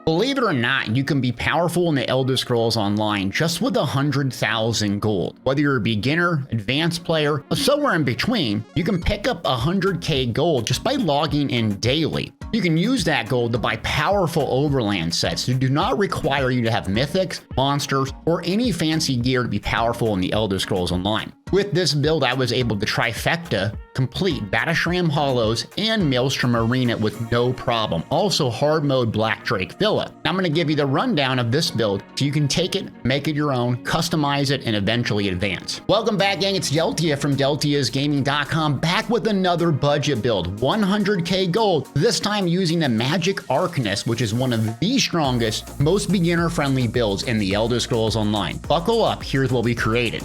Believe it or not, you can be powerful in the Elder Scrolls Online just with 100,000 gold. Whether you're a beginner, advanced player, or somewhere in between, you can pick up 100k gold just by logging in daily. You can use that gold to buy powerful overland sets that do not require you to have mythics, monsters, or any fancy gear to be powerful in the Elder Scrolls Online. With this build, I was able to trifecta, complete Batishram Hollows and Maelstrom Arena with no problem. Also hard mode Black Drake Villa. Now I'm going to give you the rundown of this build so you can take it, make it your own, customize it, and eventually advance. Welcome back, gang. It's Deltia from Deltiasgaming.com, back with another budget build. 100k gold, this time using the Magicka Arcanist, which is one of the strongest, most beginner-friendly builds in the Elder Scrolls Online. Buckle up, here's what we created.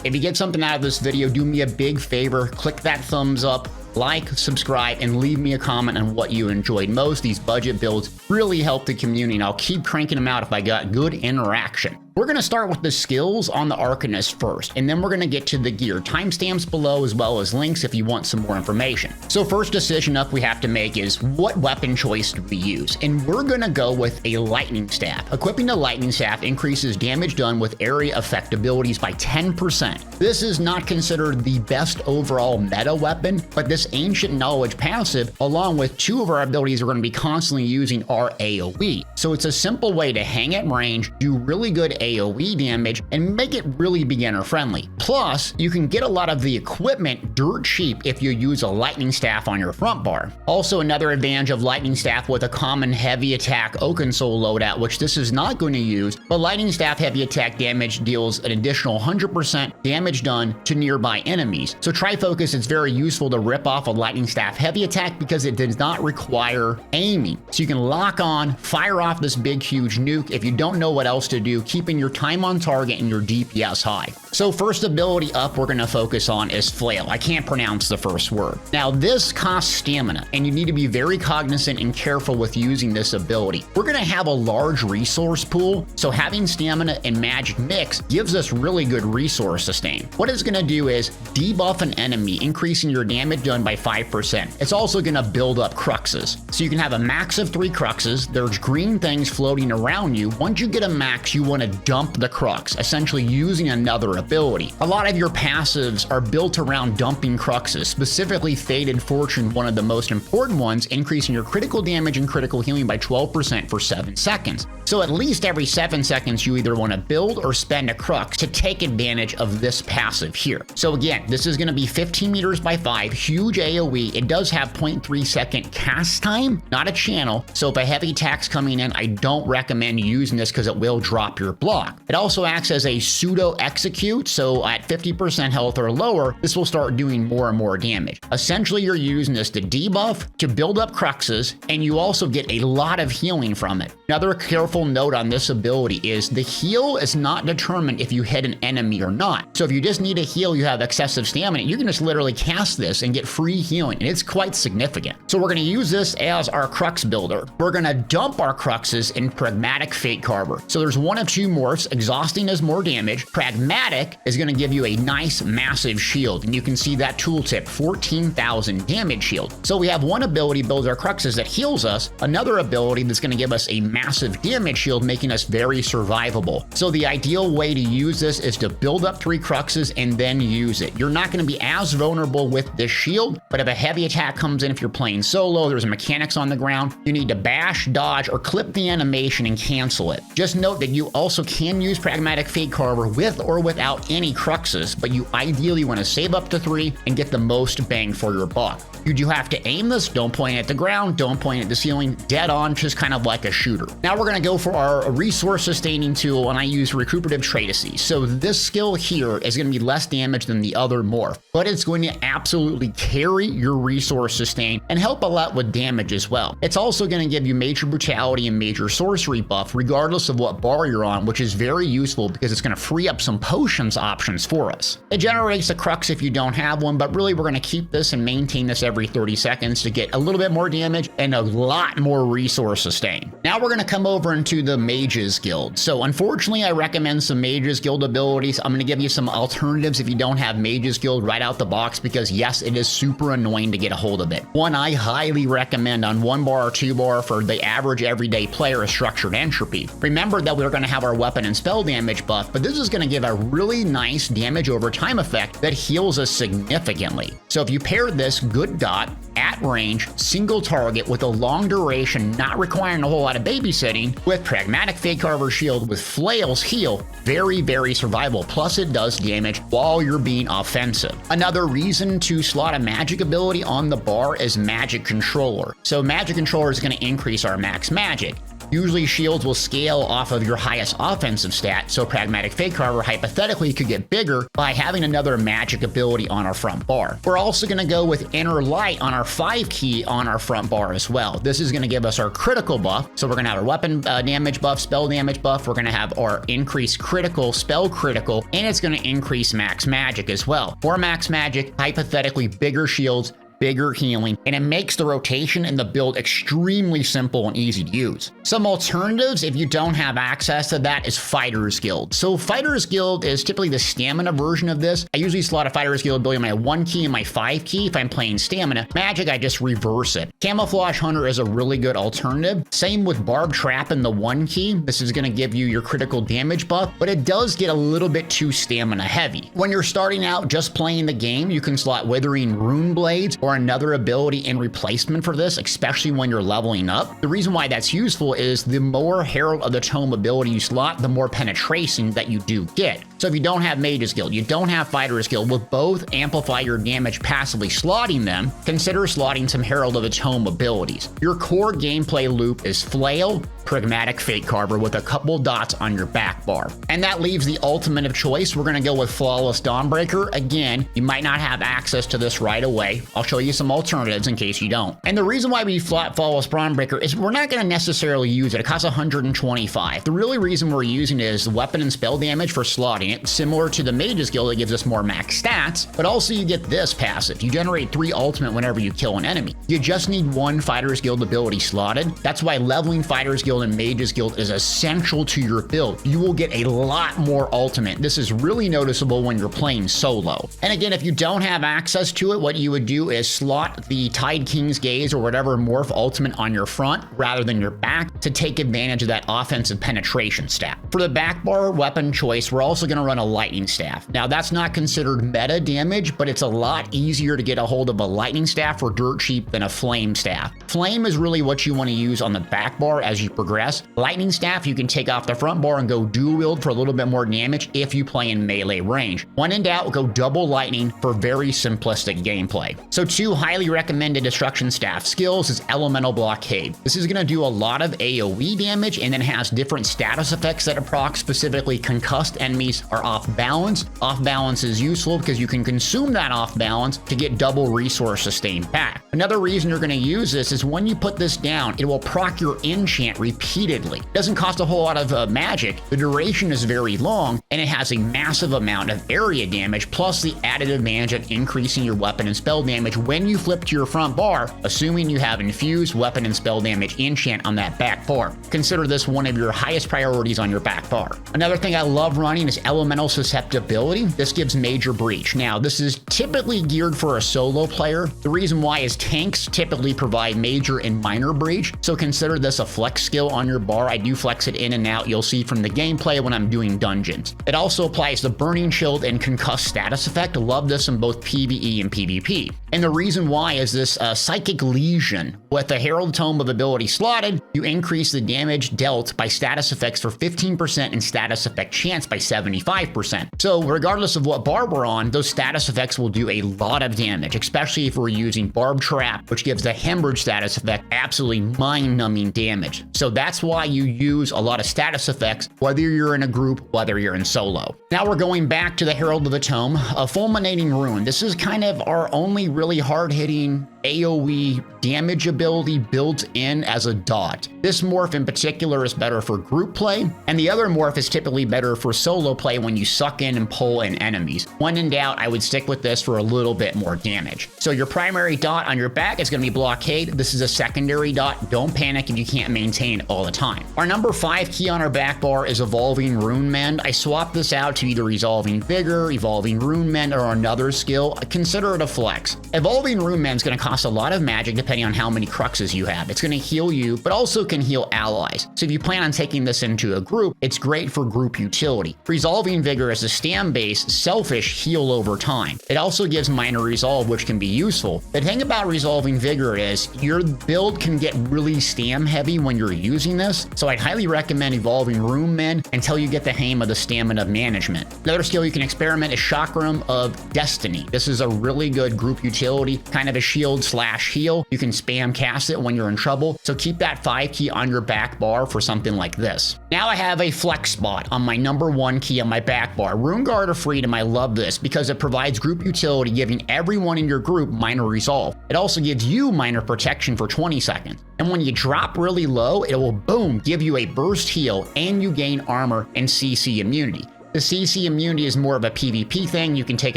If you get something out of this video, do me a big favor, click that thumbs up, like, subscribe, and leave me a comment on what you enjoyed most. These budget builds really help the community, and I'll keep cranking them out if I got good interaction. We're going to start with the skills on the Arcanist first, and then we're going to get to the gear. Timestamps below as well as links if you want some more information. So first decision up we have to make is what weapon choice do we use? And we're going to go with a lightning staff. Equipping the lightning staff increases damage done with area effect abilities by 10%. This is not considered the best overall meta weapon, but this ancient knowledge passive, along with two of our abilities we're going to be constantly using, are AoE. So it's a simple way to hang at range, do really good AoE damage, and make it really beginner friendly. Plus, you can get a lot of the equipment dirt cheap if you use a lightning staff on your front bar. Also, another advantage of lightning staff with a common heavy attack oakensoul loadout, which this is not going to use, but lightning staff heavy attack damage deals an additional 100% damage done to nearby enemies. So Trifocus is very useful to rip off a lightning staff heavy attack because it does not require aiming. So you can lock on, fire off this big huge nuke. If you don't know what else to do, keeping your time on target and your DPS high. So first ability up we're going to focus on is Flail. I can't pronounce the first word. Now this costs stamina, and you need to be very cognizant and careful with using this ability. We're going to have a large resource pool, so having stamina and magic mix gives us really good resource sustain. What it's going to do is debuff an enemy, increasing your damage done by 5%. It's also going to build up cruxes. So you can have a max of 3 cruxes. There's green things floating around you. Once you get a max, you want to dump the crux, essentially using another ability. A lot of your passives are built around dumping cruxes, specifically Faded Fortune, one of the most important ones, increasing your critical damage and critical healing by 12% for 7 seconds. So at least every 7 seconds you either want to build or spend a crux to take advantage of this passive here. So again, this is going to be 15 meters by 5, huge AoE. It does have 0.3 second cast time, not a channel. So if a heavy attack's coming in, I don't recommend using this because it will drop your block. It also acts as a pseudo execute, so at 50% health or lower, this will start doing more and more damage. Essentially, you're using this to debuff, to build up cruxes, and you also get a lot of healing from it. Another careful note on this ability is the heal is not determined if you hit an enemy or not. So if you just need a heal, you have excessive stamina, you can just literally cast this and get free healing, and it's quite significant. So we're going to use this as our crux builder. We're going to dump our cruxes in Pragmatic Fate Carver. So there's one of two morphs. Exhausting is more damage. Pragmatic is going to give you a nice massive shield, and you can see that tooltip, 14,000 damage shield. So we have one ability builds our cruxes that heals us, another ability that's going to give us a massive damage shield, making us very survivable. So the ideal way to use this is to build up 3 cruxes and then use it. You're not going to be as vulnerable with this shield, but if a heavy attack comes in, if you're playing solo, there's mechanics on the ground, you need to bash, dodge, or clip the animation and cancel it. Just note that you also can use Pragmatic Fate Carver with or without any cruxes, but you ideally want to save up to 3 and get the most bang for your buck. You do have to aim this, don't point at the ground, don't point at the ceiling, dead on, just kind of like a shooter. Now we're going to go for our resource sustaining tool, and I use Recuperative Traces. So this skill here is going to be less damage than the other morph, but it's going to absolutely carry your resource sustain and help a lot with damage as well. It's also going to give you major brutality and major sorcery buff regardless of what bar you're on, which which is very useful because it's going to free up some potions options for us. It generates a crux if you don't have one, but really we're going to keep this and maintain this every 30 seconds to get a little bit more damage and a lot more resource sustain. Now we're going to come over into the Mages Guild. So unfortunately, I recommend some Mages Guild abilities. I'm going to give you some alternatives if you don't have Mages Guild right out the box, because yes, it is super annoying to get a hold of it. One I highly recommend on 1 bar or 2 bar for the average everyday player is Structured Entropy. Remember that we're going to have our weapon and spell damage buff, but this is going to give a really nice damage over time effect that heals us significantly. So if you pair this good dot, at range, single target with a long duration, not requiring a whole lot of babysitting, with Pragmatic Fate Carver Shield with Flails heal, very, very survivable. Plus it does damage while you're being offensive. Another reason to slot a magic ability on the bar is Magic Controller. So Magic Controller is going to increase our max magic. Usually shields will scale off of your highest offensive stat, so Pragmatic Fate Carver hypothetically could get bigger by having another magic ability on our front bar. We're also going to go with Inner Light on our 5 key on our front bar as well. This is going to give us our critical buff, so we're going to have our weapon damage buff, spell damage buff, we're going to have our increased critical, spell critical, and it's going to increase max magic as well. For max magic, hypothetically bigger shields, bigger healing, and it makes the rotation in the build extremely simple and easy to use. Some alternatives, if you don't have access to that, is Fighter's Guild. So Fighter's Guild is typically the stamina version of this. I usually slot a Fighter's Guild ability on my 1 key and my 5 key if I'm playing stamina. Magic, I just reverse it. Camouflage Hunter is a really good alternative. Same with Barb Trap in the 1 key. This is going to give you your critical damage buff, but it does get a little bit too stamina heavy. When you're starting out just playing the game, you can slot Withering Rune Blades or another ability in replacement for this, especially when you're leveling up. The reason why that's useful is the more Herald of the Tome ability you slot, the more penetration that you do get. So if you don't have Mage's Guild, you don't have Fighter's Guild, will both amplify your damage passively slotting them, consider slotting some Herald of the Tome abilities. Your core gameplay loop is Flail, Pragmatic Fate Carver with a couple dots on your back bar. And that leaves the ultimate of choice. We're going to go with Flawless Dawnbreaker. Again, you might not have access to this right away. I'll show you some alternatives in case you don't. And the reason why we slot Flawless Dawnbreaker is we're not going to necessarily use it. It costs 125. The really reason we're using it is the weapon and spell damage for slotting it, similar to the Mage's Guild that gives us more max stats, but also you get this passive. You generate 3 ultimate whenever you kill an enemy. You just need 1 Fighter's Guild ability slotted. That's why leveling Fighter's Guild and Mage's Guild is essential to your build. You will get a lot more ultimate. This is really noticeable when you're playing solo. And again, if you don't have access to it, what you would do is slot the Tide King's Gaze or whatever morph ultimate on your front rather than your back to take advantage of that offensive penetration stat. For the back bar weapon choice, we're also going to run a lightning staff. Now that's not considered meta damage, but it's a lot easier to get a hold of a lightning staff for dirt cheap than a flame staff. Flame is really what you want to use on the back bar as you progress. Lightning staff you can take off the front bar and go dual wield for a little bit more damage if you play in melee range. When in doubt, go double lightning for very simplistic gameplay. So 2 highly recommended destruction staff skills is Elemental Blockade. This is going to do a lot of AoE damage and then has different status effects that proc. Specifically, concussed enemies are off balance. Off balance is useful because you can consume that off balance to get double resource sustain back. Another reason you're going to use this is when you put this down, it will proc your enchant repeatedly. It doesn't cost a whole lot of magic. The duration is very long and it has a massive amount of area damage plus the added advantage of increasing your weapon and spell damage when you flip to your front bar, assuming you have infused weapon and spell damage enchant on that back bar. Consider this one of your highest priorities on your back bar. Another thing I love running is Elemental Susceptibility. This gives major breach. Now, this is typically geared for a solo player. The reason why is tanks typically provide major and minor breach, so consider this a flex skill on your bar. I do flex it in and out. You'll see from the gameplay when I'm doing dungeons. It also applies the Burning Shield and Concuss status effect. Love this in both PvE and PvP. And the reason why is this Psychic Lesion. With the Herald Tome of ability slotted, you increase the damage dealt by status effects for 15% and status effect chance by 75%. So regardless of what bar we're on, those status effects will do a lot of damage, especially if we're using Barb Trap, which gives the Hemorrhage status effect absolutely mind-numbing damage. So that's why you use a lot of status effects, whether you're in a group, whether you're in solo. Now we're going back to the Herald of the Tome, a Fulminating Rune. This is kind of our only really hard-hitting AoE damage ability built in as a dot. This morph in particular is better for group play, and the other morph is typically better for solo play when you suck in and pull in enemies. When in doubt, I would stick with this for a little bit more damage. So your primary dot on your back is going to be blockade. This is a secondary dot. Don't panic if you can't maintain it all the time. Our number 5 key on our back bar is Evolving Rune Mend. I swapped this out to either Evolving Vigor, Evolving Rune Mend, or another skill. Consider it a flex. Evolving Rune Mend is going to cost a lot of magic depending on how many cruxes you have. It's going to heal you, but also can heal allies. So if you plan on taking this into a group, it's great for group utility. Resolving Vigor is a stam-based, selfish heal over time. It also gives minor resolve, which can be useful. The thing about Resolving Vigor is your build can get really stam heavy when you're using this, so I'd highly recommend Evolving Rune Mend until you get the hang of the stamina management. Another skill you can experiment is Chakram of Destiny. This is a really good group utility, kind of a shield/heal. You can spam cast it when you're in trouble, so keep that 5 key on your back bar for something like this. Now I have a flex spot on my number 1 key on my back bar. Rune Guard of Freedom, I love this because it provides group utility, giving everyone in your group minor resolve. It also gives you minor protection for 20 seconds. And when you drop really low, it will boom, give you a burst heal, and you gain armor and CC immunity. The CC immunity is more of a PvP thing. You can take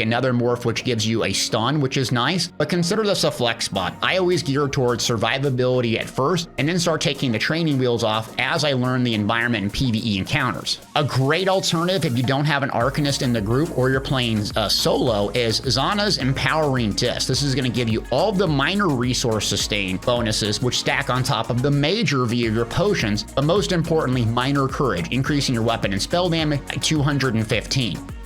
another morph which gives you a stun, which is nice, but consider this a flex spot. I always gear towards survivability at first, and then start taking the training wheels off as I learn the environment and PvE encounters. A great alternative if you don't have an Arcanist in the group or you're playing solo is Zana's Empowering Disc. This is going to give you all the minor resource sustain bonuses which stack on top of the major via your potions, but most importantly, minor courage, increasing your weapon and spell damage by 215.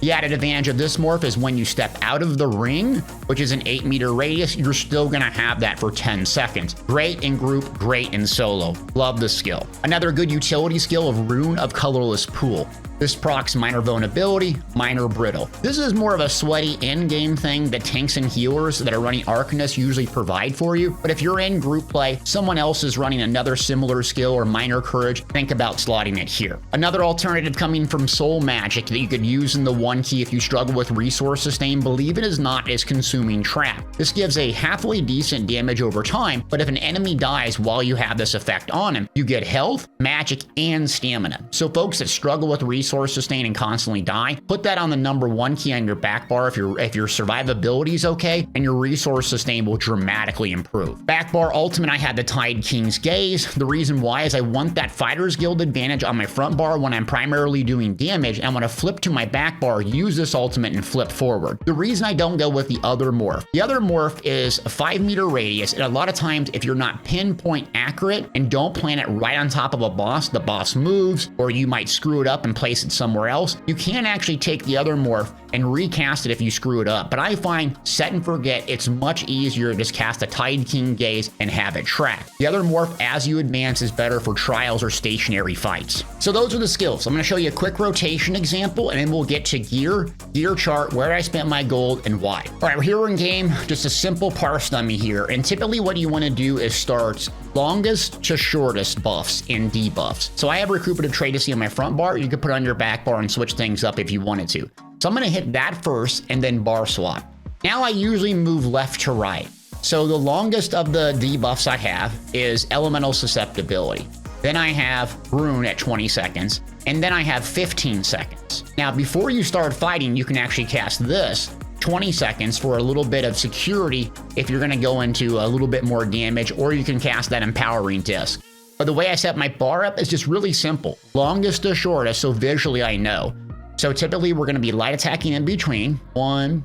The added advantage of this morph is when you step out of the ring, which is an 8-meter radius, you're still going to have that for 10 seconds. Great in group, great in solo. Love the skill. Another good utility skill of Rune of Colorless Pool. This procs minor vulnerability, minor brittle. This is more of a sweaty in-game thing that tanks and healers that are running Arcanist usually provide for you, but if you're in group play, someone else is running another similar skill or minor courage, think about slotting it here. Another alternative coming from Soul Magic that you could use in the 1 key if you struggle with resource sustain, believe it is not, is Consuming Trap. This gives a halfway decent damage over time, but if an enemy dies while you have this effect on him, you get health, magic, and stamina. So folks that struggle with resource sustain and constantly die, put that on the number 1 key on your back bar if your survivability is okay, and your resource sustain will dramatically improve. Back bar ultimate, I had the Tide King's Gaze. The reason why is I want that Fighter's Guild advantage on my front bar when I'm primarily doing damage, and when I flip to my back bar, use this ultimate and flip forward. The reason I don't go with the other morph. The other morph is a 5-meter radius, and a lot of times if you're not pinpoint accurate and don't plant it right on top of a boss, the boss moves, or you might screw it up and place it somewhere else. You can actually take the other morph and recast it if you screw it up, but I find set and forget, it's much easier to just cast a Tide King Gaze and have it track. The other morph as you advance is better for trials or stationary fights. So those are the skills. I'm going to show you a quick rotation example, and then we'll get to gear chart, where I spent my gold and why. All right, here we're in game, just a simple parse dummy here, and typically what you want to do is start longest to shortest buffs and debuffs. So I have Recuperative Tracy on my front bar. You could put it on your back bar and switch things up if you wanted to. So I'm going to hit that first and then bar swap. Now I usually move left to right. So the longest of the debuffs I have is Elemental Susceptibility. Then I have Rune at 20 seconds, and then I have 15 seconds. Now before you start fighting, you can actually cast this 20 seconds for a little bit of security if you're going to go into a little bit more damage, or you can cast that Empowering Disc. But the way I set my bar up is just really simple. Longest to shortest, so visually I know. So typically we're going to be light attacking in between. 1,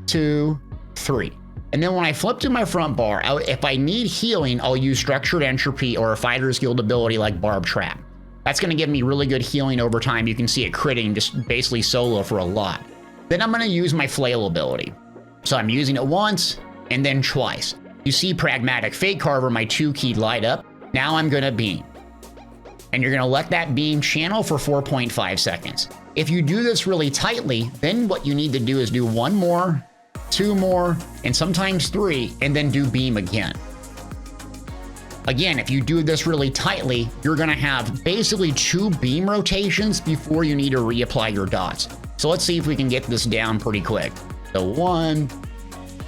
2, 3. And then when I flip to my front bar, if I need healing, I'll use Structured Entropy or a Fighter's Guild ability like Barb Trap. That's going to give me really good healing over time. You can see it critting just basically solo for a lot. Then I'm going to use my Flail ability. So I'm using it once and then twice. You see Pragmatic Fate Carver, my 2-key light up. Now I'm going to beam. And you're going to let that beam channel for 4.5 seconds. If you do this really tightly, then what you need to do is do 1 more, 2 more, and sometimes 3, and then do beam again. Again, if you do this really tightly, you're going to have basically 2 beam rotations before you need to reapply your dots. So let's see if we can get this down pretty quick. So 1,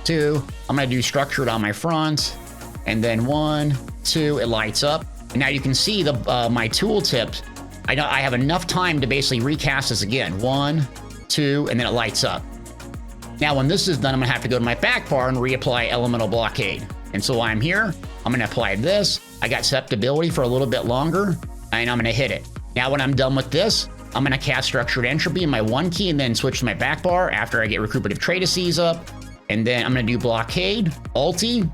2, I'm going to do Structured on my front, and then 1, 2, it lights up. And now you can see the my tooltips. I have enough time to basically recast this again. 1, 2, and then it lights up. Now, when this is done, I'm gonna have to go to my back bar and reapply Elemental Blockade. And so while I'm here, I'm gonna apply this. I got susceptibility for a little bit longer, and I'm gonna hit it. Now, when I'm done with this, I'm gonna cast Structured Entropy in my 1 key and then switch to my back bar after I get Recuperative Treatises up. And then I'm gonna do Blockade, Ulti,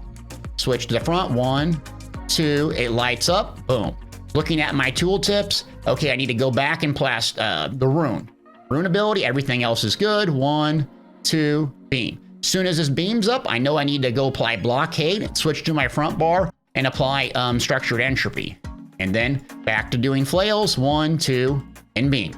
switch to the front, 1, 2, it lights up, boom. Looking at my tooltips, okay, I need to go back and blast the rune. Rune ability, everything else is good. 1, 2, beam. As soon as this beams up, I know I need to go apply Blockade, switch to my front bar, and apply Structured Entropy. And then back to doing flails, 1, 2, and beam.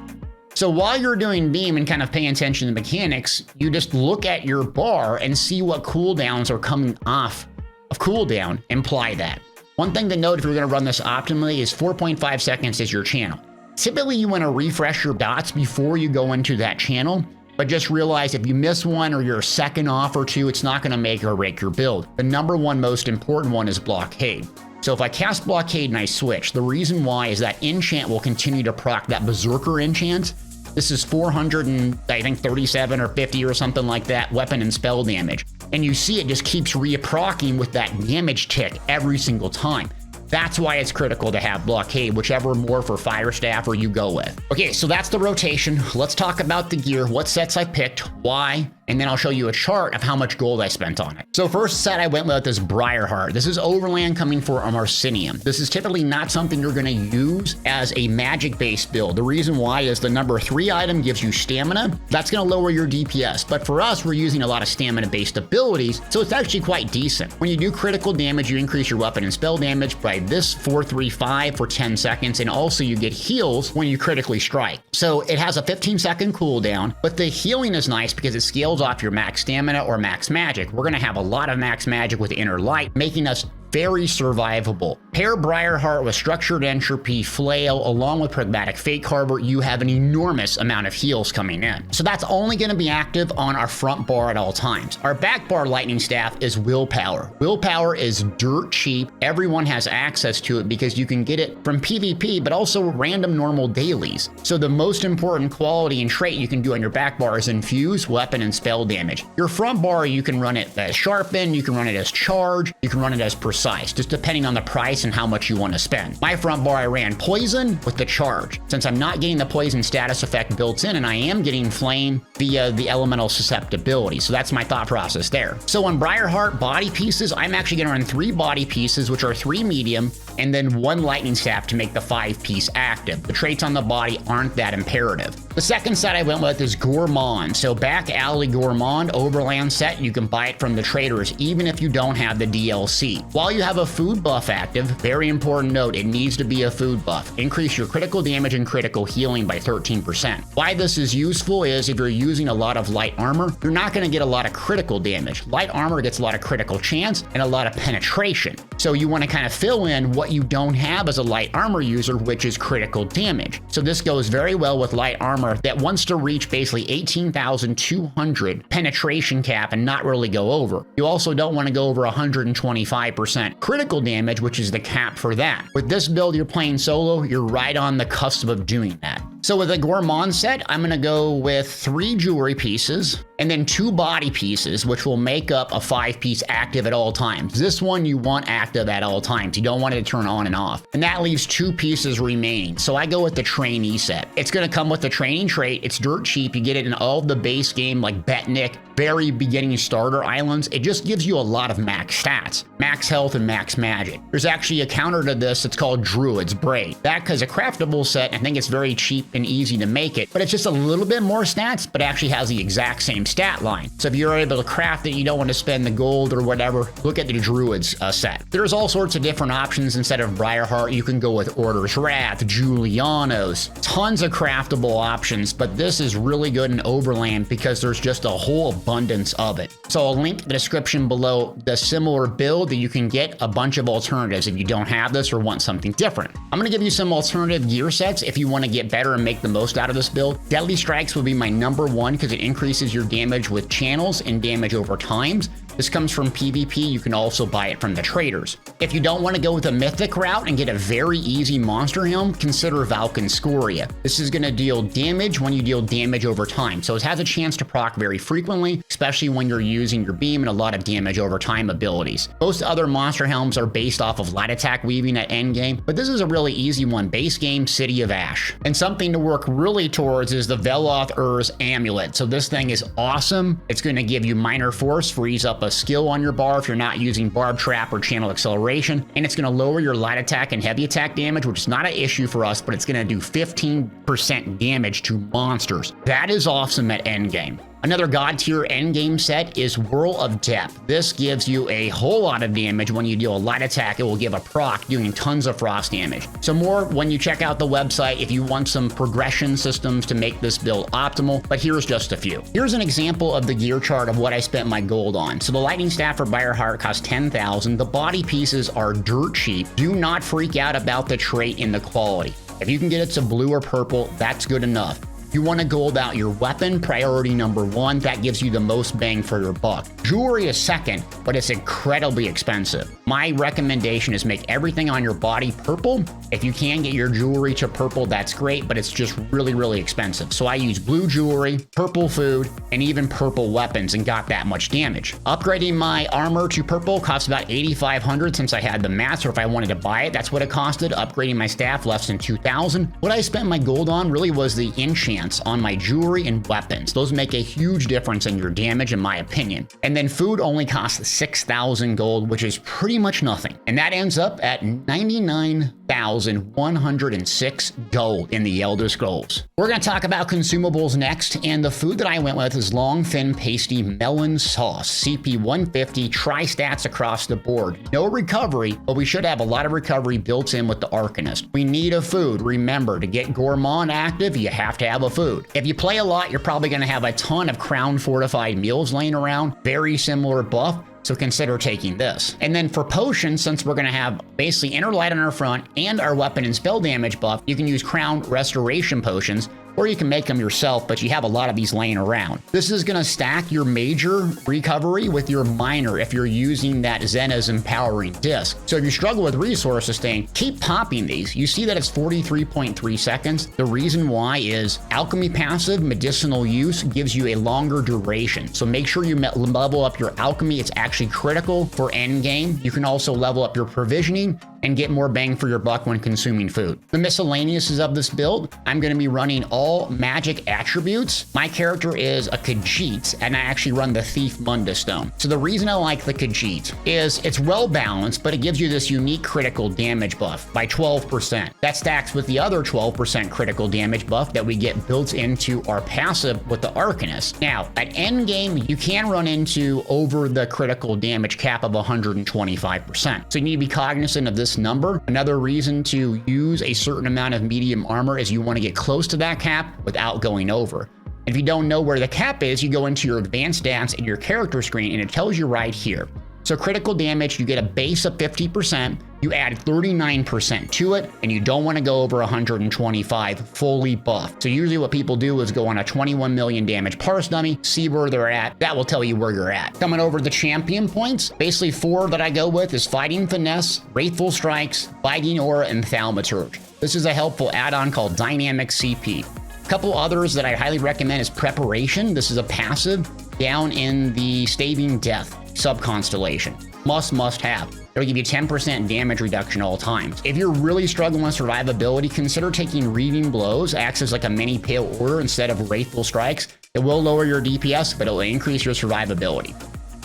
So while you're doing beam and kind of paying attention to the mechanics, you just look at your bar and see what cooldowns are coming off of cooldown and apply that. One thing to note if you're going to run this optimally is 4.5 seconds is your channel. Typically, you want to refresh your dots before you go into that channel, but just realize if you miss one or you're a second off or two, it's not going to make or break your build. The number one most important one is Blockade. So if I cast Blockade and I switch, the reason why is that enchant will continue to proc that Berserker enchant. This is 400 and I think 37 or 50 or something like that weapon and spell damage. And you see it just keeps re-procking with that damage tick every single time. That's why it's critical to have Blockade, whichever morph or fire staff or you go with. Okay, so that's the rotation. Let's talk about the gear, what sets I picked, why, and then I'll show you a chart of how much gold I spent on it. So first set I went with is Briarheart. This is Overland coming for a Marcinium. This is typically not something you're gonna use as a magic-based build. The reason why is the number 3 item gives you stamina. That's gonna lower your DPS, but for us, we're using a lot of stamina-based abilities, so it's actually quite decent. When you do critical damage, you increase your weapon and spell damage by this 435 for 10 seconds, and also you get heals when you critically strike. So it has a 15-second cooldown, but the healing is nice because it scales off your max stamina or max magic. We're gonna have a lot of max magic with Inner Light, making us very survivable. Pair Briarheart with Structured Entropy, Flail, along with Pragmatic Fate Harbor, you have an enormous amount of heals coming in. So that's only going to be active on our front bar at all times. Our back bar lightning staff is Willpower. Willpower is dirt cheap. Everyone has access to it because you can get it from PvP, but also random normal dailies. So the most important quality and trait you can do on your back bar is Infuse, Weapon, and Spell damage. Your front bar, you can run it as Sharpen, you can run it as Charge, you can run it as Precise, just depending on the price and how much you want to spend. My front bar, I ran Poison with the Charge. Since I'm not getting the Poison status effect built in, and I am getting Flame via the Elemental Susceptibility. So that's my thought process there. So on Briarheart body pieces, I'm actually going to run 3 body pieces, which are 3 medium, and then 1 lightning staff to make the 5-piece active. The traits on the body aren't that imperative. The second set I went with is Gourmand. So Back Alley Gourmand Overland set, you can buy it from the traders even if you don't have the DLC. While you have a food buff active, very important note, it needs to be a food buff. Increase your critical damage and critical healing by 13%. Why this is useful is if you're using a lot of light armor, you're not going to get a lot of critical damage. Light armor gets a lot of critical chance and a lot of penetration. So you want to kind of fill in what you don't have as a light armor user, which is critical damage. So this goes very well with light armor that wants to reach basically 18,200 penetration cap and not really go over. You also don't want to go over 125% critical damage, which is the cap for that. With this build, you're playing solo, you're right on the cusp of doing that. So with a Gourmand set, I'm going to go with 3 jewelry pieces and then 2 body pieces, which will make up a 5-piece active at all times. This one you want active at all times. You don't want it to turn on and off. And that leaves 2 pieces remaining. So I go with the trainee set. It's going to come with the training trait. It's dirt cheap. You get it in all the base game like Betnik, very beginning starter islands. It just gives you a lot of max stats, max health and max magic. There's actually a counter to this. It's called Druid's Braid. That because a craftable set, I think it's very cheap and easy to make it, but it's just a little bit more stats, but actually has the exact same stat line. So if you're able to craft it, you don't want to spend the gold or whatever, look at the Druid's set. There's all sorts of different options. Instead of Briarheart, you can go with Order's Wrath, Julianos, tons of craftable options, but this is really good in Overland because there's just a whole abundance of it. So I'll link the description below the similar build that you can get a bunch of alternatives if you don't have this or want something different. I'm going to give you some alternative gear sets if you want to get better and make the most out of this build. Deadly Strikes will be my number 1 because it increases your damage with channels and damage over times. This comes from PvP. You can also buy it from the traders. If you don't want to go with a mythic route and get a very easy monster helm, consider Valkynscoria. This is going to deal damage when you deal damage over time. So it has a chance to proc very frequently, especially when you're using your beam and a lot of damage over time abilities. Most other monster helms are based off of light attack weaving at endgame, but this is a really easy one. Base game, City of Ash. And something to work really towards is the Veloth Ur's Amulet. So this thing is awesome. It's going to give you minor force, frees up a skill on your bar if you're not using barb trap or channel acceleration, and it's going to lower your light attack and heavy attack damage, which is not an issue for us, but it's going to do 15% damage to monsters. That is awesome at endgame. Another god tier endgame set is Whirl of Depth. This gives you a whole lot of damage. When you deal a light attack, it will give a proc doing tons of frost damage. So more when you check out the website if you want some progression systems to make this build optimal, but here's just a few. Here's an example of the gear chart of what I spent my gold on. So the lightning staff for Fireheart costs 10,000. The body pieces are dirt cheap. Do not freak out about the trait in the quality. If you can get it to blue or purple, that's good enough. You want to gold out your weapon, priority number 1. That gives you the most bang for your buck. Jewelry is second, but it's incredibly expensive. My recommendation is make everything on your body purple. If you can get your jewelry to purple, that's great, but it's just really, really expensive. So I use blue jewelry, purple food, and even purple weapons and got that much damage. Upgrading my armor to purple costs about 8,500 since I had the mats, or if I wanted to buy it, that's what it costed. Upgrading my staff, less than 2,000. What I spent my gold on really was the enchant on my jewelry and weapons. Those make a huge difference in your damage, in my opinion. And then food only costs 6,000 gold, which is pretty much nothing. And that ends up at 99,106 gold in the Elder Scrolls. We're going to talk about consumables next, and the food that I went with is long, thin, pasty melon sauce. CP 150, tri-stats across the board. No recovery, but we should have a lot of recovery built in with the Arcanist. We need a food. Remember, to get Gourmand active, you have to have a food. If you play a lot, you're probably going to have a ton of crown fortified meals laying around. Very similar buff, so consider taking this. And then for potions, since we're going to have basically inner light on our front and our weapon and spell damage buff, you can use crown restoration potions, or you can make them yourself, but you have a lot of these laying around. This is going to stack your major recovery with your minor if you're using that Zena's empowering disc. So if you struggle with resource sustain, keep popping these. You see that it's 43.3 seconds. The reason why is alchemy passive medicinal use gives you a longer duration. So make sure you level up your alchemy. It's actually critical for end game. You can also level up your provisioning and get more bang for your buck when consuming food. The miscellaneouses of this build, I'm going to be running all magic attributes. My character is a Khajiit, and I actually run the Thief Munda Stone. So the reason I like the Khajiit is it's well balanced, but it gives you this unique critical damage buff by 12%. That stacks with the other 12% critical damage buff that we get built into our passive with the Arcanist. Now, at end game, you can run into over the critical damage cap of 125%. So you need to be cognizant of this number. Another reason to use a certain amount of medium armor is you want to get close to that cap without going over. If you don't know where the cap is, you go into your advanced stats in your character screen and it tells you right here. So critical damage, you get a base of 50%, you add 39% to it, and you don't want to go over 125 fully buffed. So usually what people do is go on a 21 million damage parse dummy, see where they're at. That will tell you where you're at. Coming over the champion points, basically 4 that I go with is Fighting Finesse, Wrathful Strikes, Biting Aura, and Thaumaturge. This is a helpful add-on called Dynamic CP. A couple others that I highly recommend is Preparation. This is a passive down in the Staving Death sub-constellation. Must have. It'll give you 10% damage reduction all times. If you're really struggling with survivability, consider taking Reading Blows. Acts as like a mini Pale Order instead of Wrathful Strikes. It will lower your DPS, but it'll increase your survivability.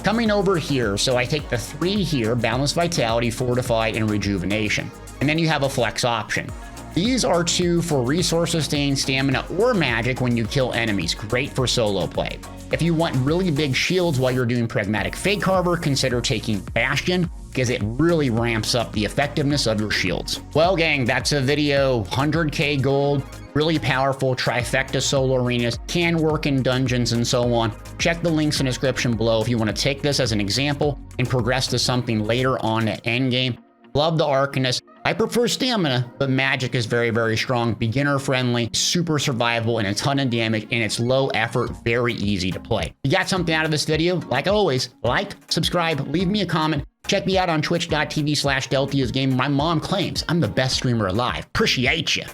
Coming over here, so I take the 3 here, Balanced Vitality, Fortified, and Rejuvenation. And then you have a flex option. These are 2 for resource sustain, stamina, or magic when you kill enemies. Great for solo play. If you want really big shields while you're doing Pragmatic Fake Harbor, consider taking Bastion, because it really ramps up the effectiveness of your shields. Well, gang, that's a video. 100k gold, really powerful trifecta solo arenas, can work in dungeons and so on. Check the links in the description below if you want to take this as an example and progress to something later on at endgame. Love the Arcanist. I prefer stamina, but magic is very, very strong, beginner friendly, super survivable, and a ton of damage, and it's low effort, very easy to play. If you got something out of this video, like always, like, subscribe, leave me a comment. Check me out on twitch.tv/Deltiasgaming. My mom claims I'm the best streamer alive. Appreciate you.